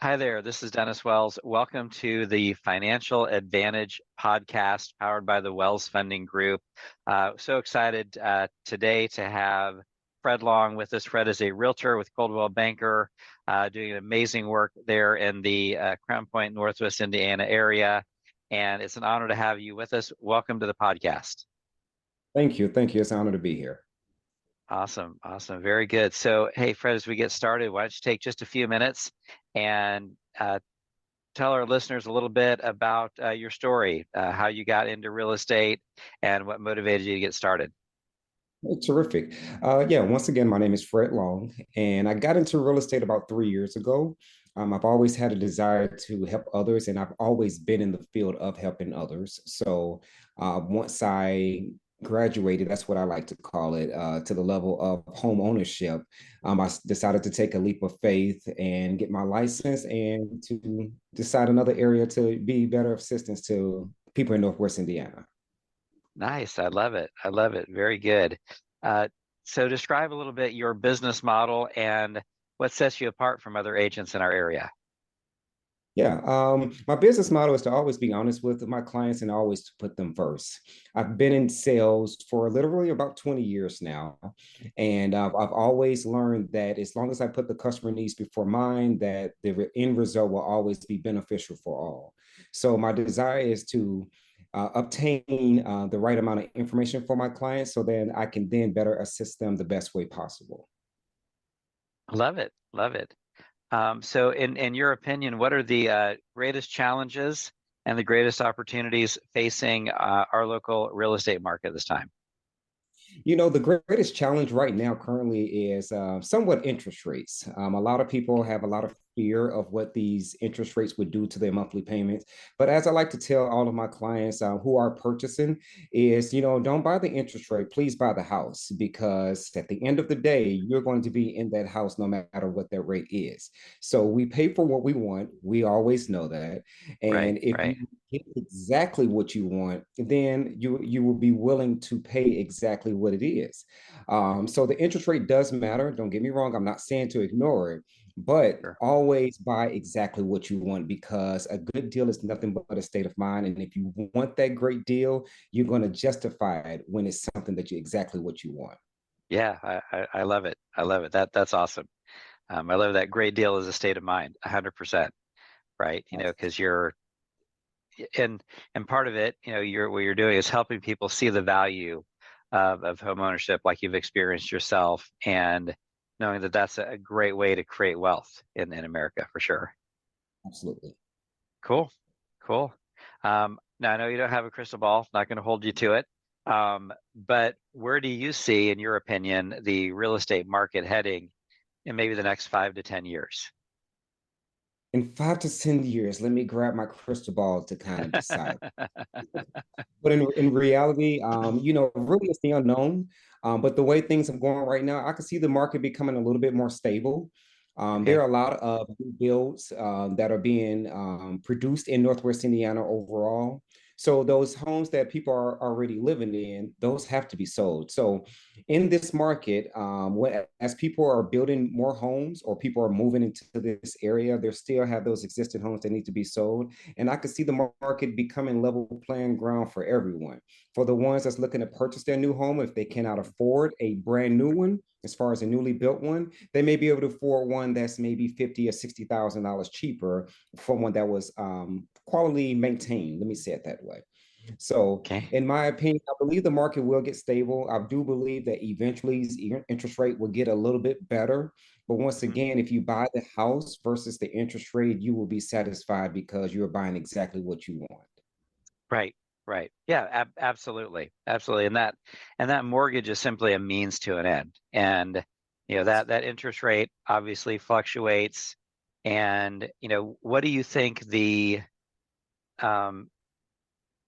Hi there, this is Dennis Wells. Welcome to the Financial Advantage podcast powered by the Wells Funding Group. So excited today to have Fred Long with us. Fred is a realtor with Coldwell Banker, doing amazing work there in the Crown Point, Northwest Indiana area. And it's an honor to have you with us. Welcome to the podcast. Thank you. Thank you. It's an honor to be here. Awesome. Awesome. Very good. So, hey, Fred, as we get started, why don't you take just a few minutes and tell our listeners a little bit about your story, how you got into real estate and what motivated you to get started. Oh, terrific. Yeah, once again, my name is Fred Long, and I got into real estate about 3 years ago. I've always had a desire to help others, and I've always been in the field of helping others. So once I graduated, that's what I like to call it, to the level of home ownership, decided to take a leap of faith and get my license and to decide another area to be better assistance to people in Northwest Indiana. Nice. I love it. I love it. Very good. Uh, so describe a little bit your business model and what sets you apart from other agents in our area. Yeah, my business model is to always be honest with my clients and always to put them first. I've been in sales for literally about 20 years now, and I've always learned that as long as I put the customer needs before mine, that the end result will always be beneficial for all. So my desire is to obtain the right amount of information for my clients, so then I can then better assist them the best way possible. Love it. Love it. So in your opinion, what are the greatest challenges and the greatest opportunities facing our local real estate market this time? You know, the greatest challenge right now currently is somewhat interest rates. A lot of people have a lot of fear of what these interest rates would do to their monthly payments. But as I like to tell all of my clients who are purchasing is, don't buy the interest rate, please buy the house, because at the end of the day, you're going to be in that house no matter what that rate is. So we pay for what we want. We always know that. Right, And if you right. get exactly what you want, then you will be willing to pay exactly what it is. So the interest rate does matter. Don't get me wrong. I'm not saying to ignore it, but Sure. always buy exactly what you want, because a good deal is nothing but a state of mind. And if you want that great deal, you're going to justify it when it's something that you exactly what you want. Yeah, I love it. I love it. That's awesome. I love that. Great deal is a state of mind, 100%, right? Because you're and part of it, you're what you're doing is helping people see the value of home ownership, like you've experienced yourself, and knowing that that's a great way to create wealth in America for sure. Absolutely. Cool, cool. Now I know you don't have a crystal ball, not going to hold you to it. But where do you see, in your opinion, the real estate market heading in maybe the next 5 to 10 years? In 5 to 10 years, let me grab my crystal ball to kind of decide. But in reality, really it's the unknown. But the way things are going right now, I can see the market becoming a little bit more stable. There Okay. are a lot of new builds that are being produced in Northwest Indiana overall. So those homes that people are already living in, those have to be sold. So in this market, as people are building more homes or people are moving into this area, they still have those existing homes that need to be sold. And I could see the market becoming level playing ground for everyone. For the ones that's looking to purchase their new home, if they cannot afford a brand new one, as far as a newly built one, they may be able to afford one that's maybe $50,000 or $60,000 cheaper from one that was quality maintained. Let me say it that way. So, Okay. in my opinion, I believe the market will get stable. I do believe that eventually interest rate will get a little bit better. But once Mhm. again, if you buy the house versus the interest rate, you will be satisfied because you're buying exactly what you want. Right, right. Yeah, absolutely, absolutely. And that mortgage is simply a means to an end. And that interest rate obviously fluctuates. And what do you think um,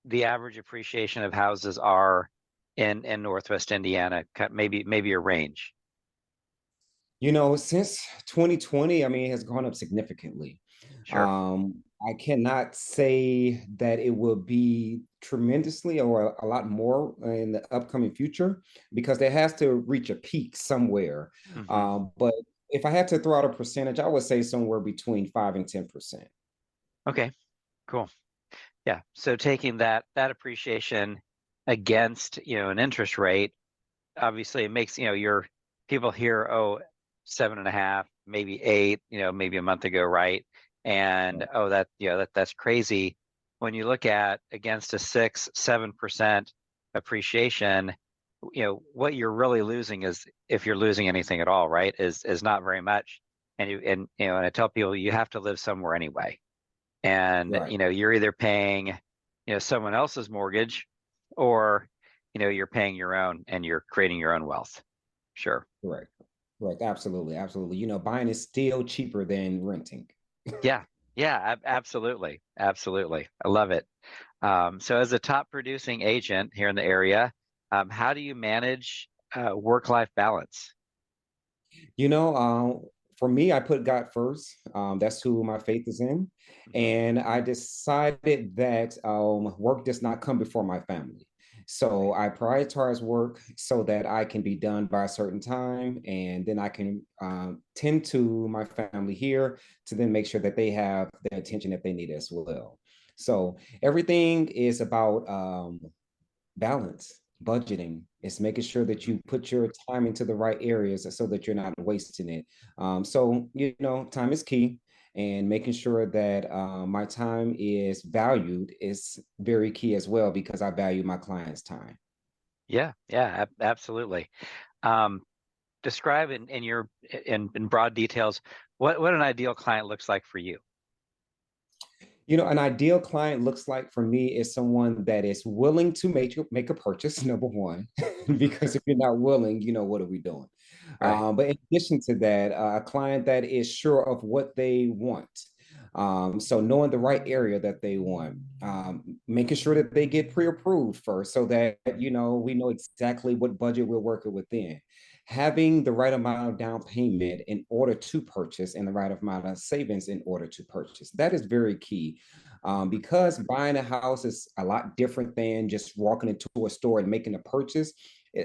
the average appreciation of houses are in Northwest Indiana? Maybe a range. Since 2020, I mean, it has gone up significantly. Sure. I cannot say that it will be tremendously or a lot more in the upcoming future because there has to reach a peak somewhere. Hmm. But if I had to throw out a percentage, I would say somewhere between 5 and 10%. Okay, cool. Yeah. So taking that appreciation against, an interest rate, obviously it makes, your people hear, oh, 7.5, maybe 8, maybe a month ago, right? And Right, oh, that's crazy. When you look at against a 6, 7% appreciation, what you're really losing is, if you're losing anything at all, right, is not very much. And I tell people you have to live somewhere anyway. And right, you're either paying someone else's mortgage, or you're paying your own, and you're creating your own wealth. Sure. correct, correct. Absolutely, absolutely. Buying is still cheaper than renting. Yeah, yeah, absolutely, absolutely. I love it. So as a top producing agent here in the area, how do you manage work-life balance? You know, for me, I put God first. That's who my faith is in. Hmm. And I decided that work does not come before my family. So I prioritize work so that I can be done by a certain time. And then I can tend to my family here to then make sure that they have the attention that they need as well. So everything is about balance, budgeting. It's making sure that Hmm. you put your time into the right areas so that you're not wasting it. So, time is key, and making sure that my time is valued is very key as well because I value my clients' time. Yeah, yeah, absolutely. Um, Describe in broad details what an ideal client looks like for you. An ideal client looks like for me is someone that is willing to make a purchase, number one, Hmm. because if you're not willing, what are we doing? Right. But in addition to that, a client that is sure of what they want. So knowing the right area that they want, making sure that they get pre-approved first so that, we know exactly what budget we're working within. Having the right amount of down payment in order to purchase and the right amount of savings in order to purchase. That is very key Hmm. because buying a house is a lot different than just walking into a store and making a purchase.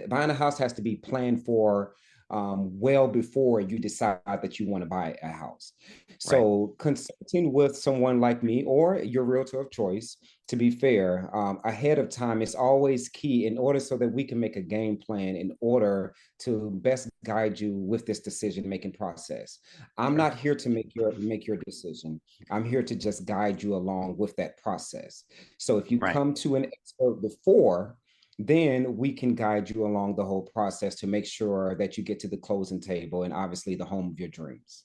Buying a house has to be planned for well before you decide that you want to buy a house. Right. So, consulting with someone like me or your realtor of choice, to be fair, ahead of time is always key in order so that we can make a game plan in order to best guide you with this decision making process. I'm Sure. not here to make your decision. I'm here to just guide you along with that process. So if you Right. come to an expert before, then we can guide you along the whole process to make sure that you get to the closing table and obviously the home of your dreams.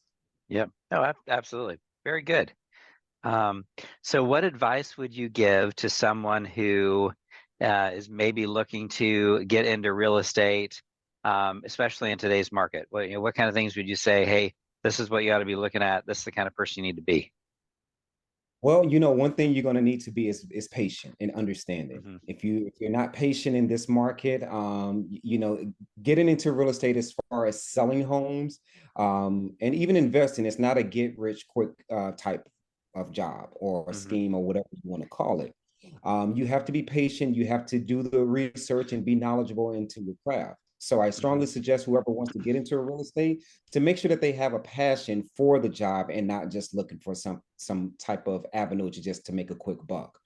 Yep. No, absolutely. Very good. Um, so what advice would you give to someone who is maybe looking to get into real estate, especially in today's market? What kind of things would you say, hey, this is what you ought to be looking at. This is the kind of person you need to be. Well, one thing you're going to need to be is patient and understanding. Hmm. If you're not patient in this market, getting into real estate as far as selling homes, and even investing, it's not a get rich quick type of job or a Hmm. scheme or whatever you want to call it. You have to be patient. You have to do the research and be knowledgeable into your craft. So I Hmm. strongly suggest whoever wants to get into real estate to make sure that they have a passion for the job and not just looking for some type of avenue to make a quick buck.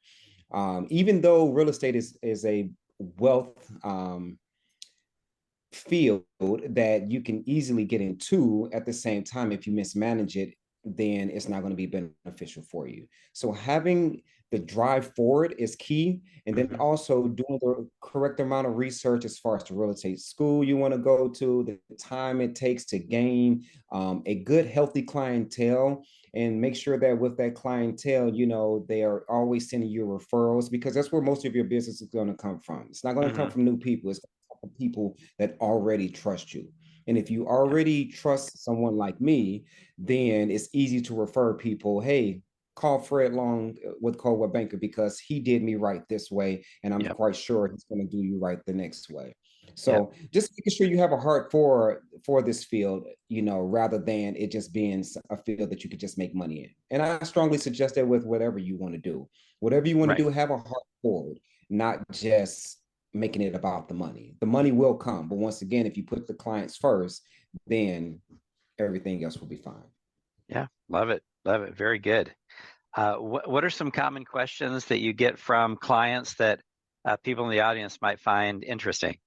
Even though real estate is a wealth field that you can easily get into, at the same time, if you mismanage it, then it's not going to be beneficial for you. So having the drive forward is key. And then Hmm. also doing the correct amount of research as far as the real estate school you want to go to, the time it takes to gain a good, healthy clientele, and make sure that with that clientele, they are always sending you referrals because that's where most of your business is going to come from. It's not going to come Hmm. from new people. It's from people that already trust you. And if you Yeah. already trust someone like me, then it's easy to refer people, hey, call Fred Long with Coldwell Banker because he did me right this way, and I'm Yep. quite sure he's going to do you right the next way. Yep. So just making sure you have a heart for this field, rather than it just being a field that you could just make money in. And I strongly suggest that with whatever you want to do. Whatever you want to Right. do, have a heart for it, not just making it about the money. The money will come, but once again, if you put the clients first, then everything else will be fine. Yeah, love it. Love it. Very good. What are some common questions that you get from clients that people in the audience might find interesting?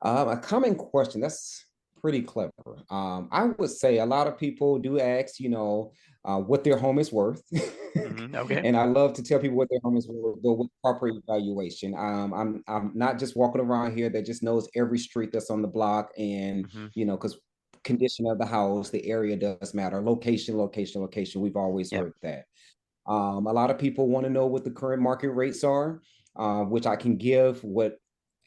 A common question that's pretty clever. I would say a lot of people do ask, what their home is worth. Okay. And I love to tell people what their home is worth, but with proper evaluation. I'm not just walking around here that just knows every street that's on the block, and Hmm. because condition of the house, the area does matter. Location, location, location. We've always Yep. heard that. A lot of people want to know what the current market rates are, which I can give what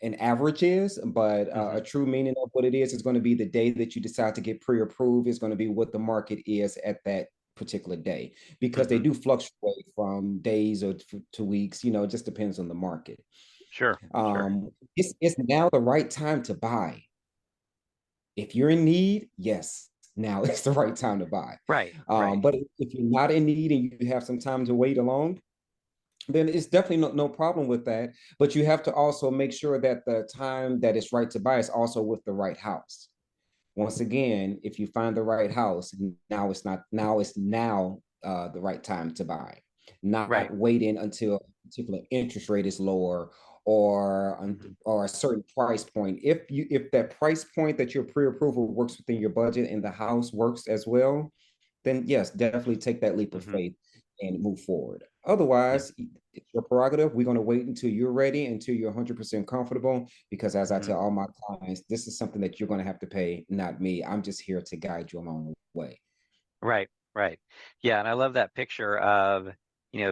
an average is, but Hmm. a true meaning of what it is going to be the day that you decide to get pre-approved is going to be what the market is at that particular day, because they Hmm. do fluctuate from days or to weeks. It just depends on the market. Sure. Sure. It's now the right time to buy. If you're in need, yes, now it's the right time to buy. Right. Right. But if you're not in need and you have some time to wait along, then it's definitely no problem with that. But you have to also make sure that the time that it's right to buy is also with the right house. Once again, if you find the right house, now it's not now it's now the right time to buy, Right. not waiting until a particular interest rate is lower Hmm. or a certain price point. If that price point that your pre-approval works within your budget and the house works as well, then yes, definitely take that leap of Hmm. faith and move forward. Yeah. Otherwise, it's your prerogative. We're going to wait until you're ready, until you're 100% comfortable. Because as I Hmm. tell all my clients, this is something that you're going to have to pay, not me. I'm just here to guide you along the way. Right. Right. Yeah. And I love that picture of,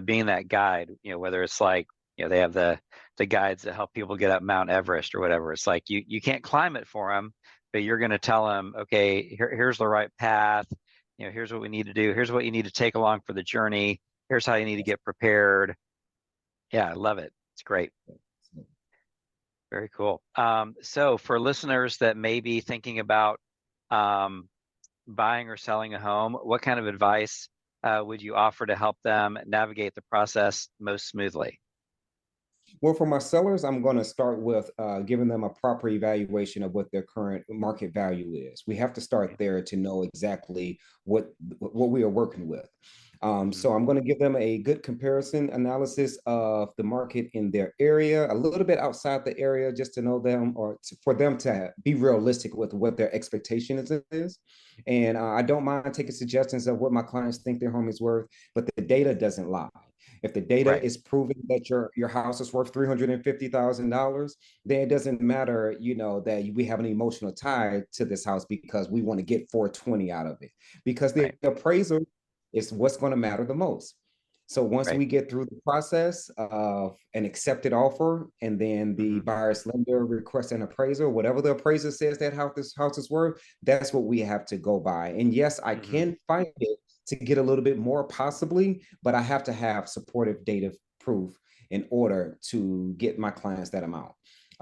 being that guide, whether it's like, they have the guides that help people get up Mount Everest or whatever. It's like you can't climb it for them, but you're going to tell them, okay, here's the right path. Here's what we need to do. Here's what you need to take along for the journey. Here's how you need to get prepared. Yeah, I love it. It's great. Very cool. So for listeners that may be thinking about um, buying or selling a home, what kind of advice would you offer to help them navigate the process most smoothly? Well, for my sellers, I'm going to start with giving them a proper evaluation of what their current market value is. We have to start Okay. there to know exactly what we are working with. Hmm. So I'm going to give them a good comparison analysis of the market in their area, a little bit outside the area, just to know them or for them to be realistic with what their expectation is. And I don't mind taking suggestions of what my clients think their home is worth, but the data doesn't lie. If the data Right. is proving that your house is worth $350,000, then it doesn't matter, that we have an emotional tie to this house because we want to get 420 out of it. Because the Right. appraiser is what's going to matter the most. So once Right. we get through the process of an accepted offer, and then the Hmm. buyer's lender requests an appraisal, whatever the appraiser says that this house is worth, that's what we have to go by. And yes, I Hmm. can find it to get a little bit more possibly, but I have to have supportive data proof in order to get my clients that amount.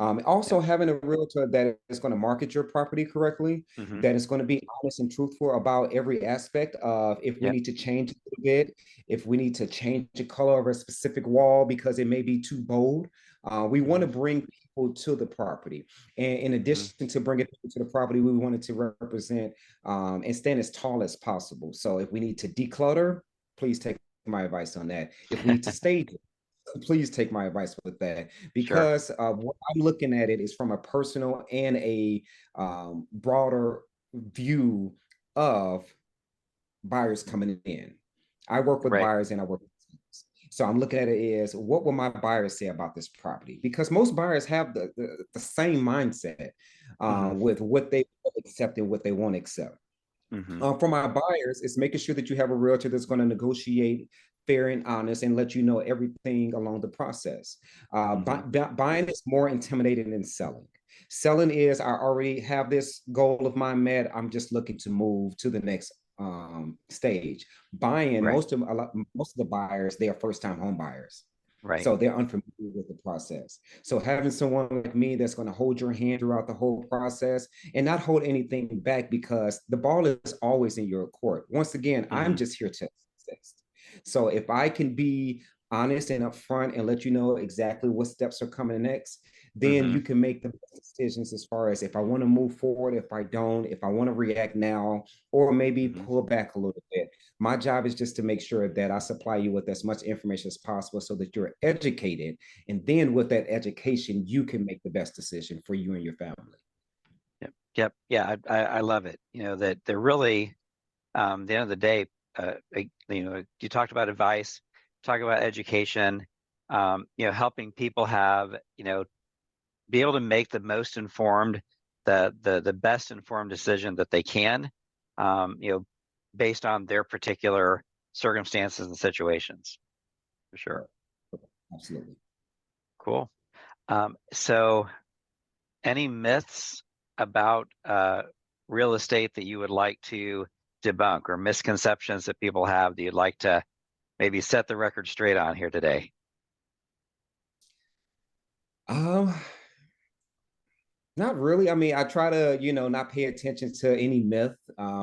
Yep. Also, having a realtor that is going to market your property correctly, Hmm. that is going to be honest and truthful about every aspect of if we Yep. need to change a little bit, if we need to change the color of a specific wall because it may be too bold. We want Hmm. to bring people to the property. And in Hmm. addition to bringing people to the property, we wanted to represent and stand as tall as possible. So if we need to declutter, please take my advice on that. If we need to stage it, please take my advice with that, Sure. because what I'm looking at it is from a personal and a broader view of buyers coming in. I work with Right. buyers and I work with sellers. So I'm looking at it as what will my buyers say about this property? Because most buyers have the same mindset Hmm. with what they accept and what they won't accept. Hmm. For my buyers, it's making sure that you have a realtor that's going to negotiate fair and honest and let you know everything along the process. Hmm. Buying is more intimidating than selling. Selling is I already have this goal of mine met. I'm just looking to move to the next stage. Buying Right. most of the buyers, they are first time home buyers. Right. So they're unfamiliar with the process. So having someone like me that's going to hold your hand throughout the whole process and not hold anything back, because the ball is always in your court. Once again, I'm Hmm. just here to assist. So if I can be honest and upfront and let you know exactly what steps are coming next, then Mm-hmm. you can make the best decisions as far as if I want to move forward, if I don't, if I want to react now, or maybe Mm-hmm. pull back a little bit. My job is just to make sure that I supply you with as much information as possible so that you're educated. And then with that education, you can make the best decision for you and your family. Yep. Yep. Yeah. I love it. You know, that they're really, at the end of the day, you know, you talked about advice, talk about education, you know, helping people have, you know, be able to make the most informed, the best informed decision that they can, you know, based on their particular circumstances and situations, for sure. Right. Absolutely. Cool. So any myths about real estate that you would like to debunk, or misconceptions that people have that you'd like to maybe set the record straight on here today? Um, Not really. I mean, I try to, not pay attention to any myth,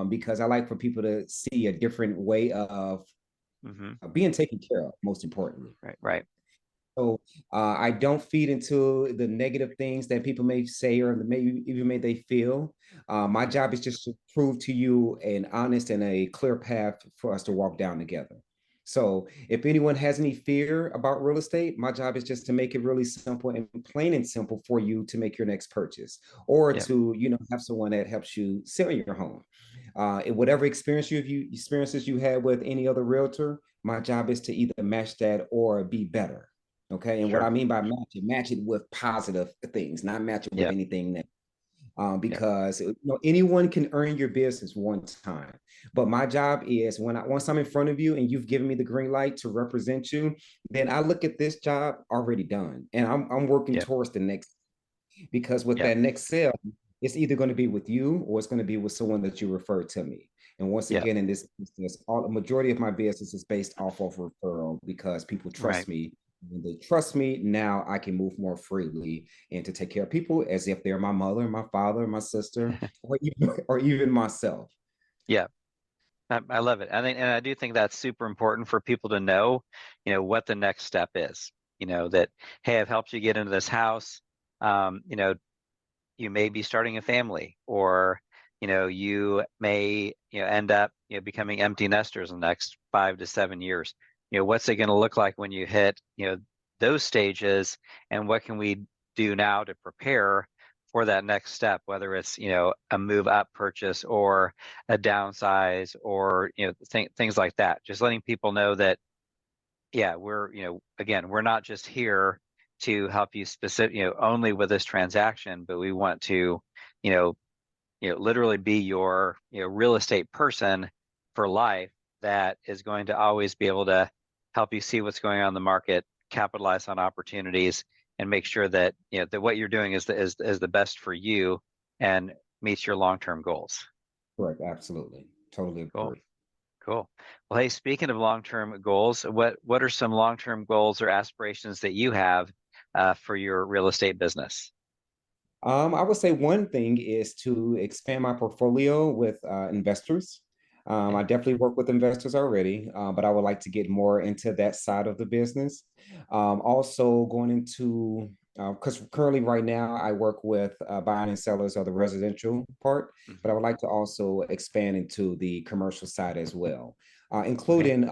because I like for people to see a different way of Hmm. being taken care of, most importantly. Right, right. So I don't feed into the negative things that people may say or maybe even may they feel. My Hmm. job is just to prove to you an honest and a clear path for us to walk down together. So if anyone has any fear about real estate, my job is just to make it really simple and plain and simple for you to make your next purchase, or Yep, to have someone that helps you sell your home. Whatever experiences you had with any other realtor, my job is to either match that or be better. Okay. And what I sure. mean by match it with positive things, not match it with Yep, anything that, yep, because anyone can earn your business one time. But my job is once I'm in front of you and you've given me the green light to represent you, then I look at this job already done, and I'm working yep, towards the next, because with yep, that next sale, it's either going to be with you or it's going to be with someone that you refer to me. And once yep. again, in this business, a majority of my business is based off of referral because people Right. trust me. When they trust me, now I can move more freely and to take care of people as if they're my mother, my father, my sister, or even myself. Yeah, I love it. I think, and I do think that's super important for people to know, you know, what the next step is. You know, that, hey, I've helped you get into this house. You know, you may be starting a family, or you know, you may, you know, end up, you know, becoming empty nesters in the next 5 to 7 years. You know, what's it going to look like when you hit, you know, those stages, and what can we do now to prepare for that next step, whether it's, you know, a move up purchase or a downsize, or you know, things like that. Just letting people know that, yeah, we're, you know, again, we're not just here to help you specific, you know, only with this transaction, but we want to, you know, literally be your, you know, real estate person for life, that is going to always be able to help you see what's going on in the market, capitalize on opportunities, and make sure that, you know, that what you're doing is the best for you and meets your long-term goals. Correct. Absolutely. Totally Cool. agree. Cool. Well, hey, speaking of long-term goals, what are some long-term goals or aspirations that you have for your real estate business? I would say one thing is to expand my portfolio with investors. I Okay. definitely work with investors already, but I would like to get more into that side of the business. Also going into, because currently right now I work with buying and sellers of the residential part, but I Hmm. would like to also expand into the commercial side as well, Okay. including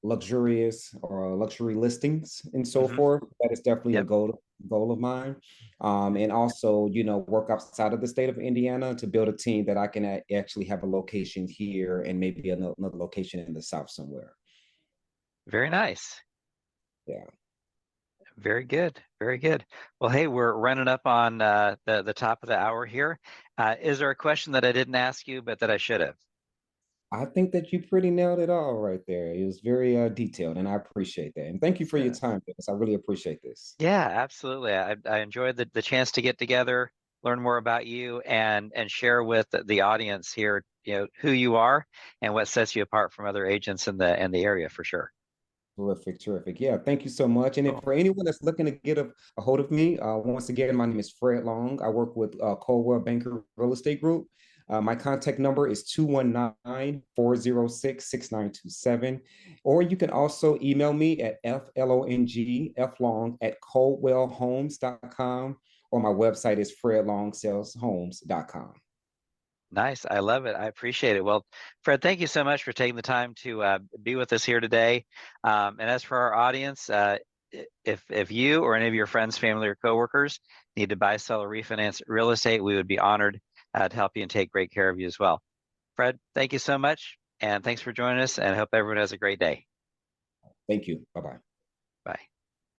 luxurious or luxury listings and so Hmm. forth. That is definitely a Yep. goal of mine. And also, work outside of the state of Indiana to build a team that I can actually have a location here and maybe another location in the South somewhere. Very nice. Yeah. Very good. Very good. Well, hey, we're running up on the top of the hour here. Is there a question that I didn't ask you, but that I should have? I think that you pretty nailed it all right there. It was very detailed, and I appreciate that. And thank you for your Uh, time, Dennis. I really appreciate this. yeah, absolutely. I enjoyed the chance to get together, learn more about you, and share with the audience here, you know, who you are and what sets you apart from other agents in the area, for sure. Terrific, terrific. Yeah, thank you so much. And if Cool. for anyone that's looking to get a hold of me, once again, my name is Fred Long. I work with Coldwell Banker Real Estate Group. My contact number is 219-406-6927. Or you can also email me at flong@coldwellhomes.com, or my website is fredlongsaleshomes.com. Nice. I love it. I appreciate it. Well, Fred, thank you so much for taking the time to be with us here today. And as for our audience, if you or any of your friends, family, or coworkers need to buy, sell, or refinance real estate, we would be honored to help you and take great care of you as well. Fred, thank you so much. And thanks for joining us, and I hope everyone has a great day. Thank you. Bye-bye. Bye.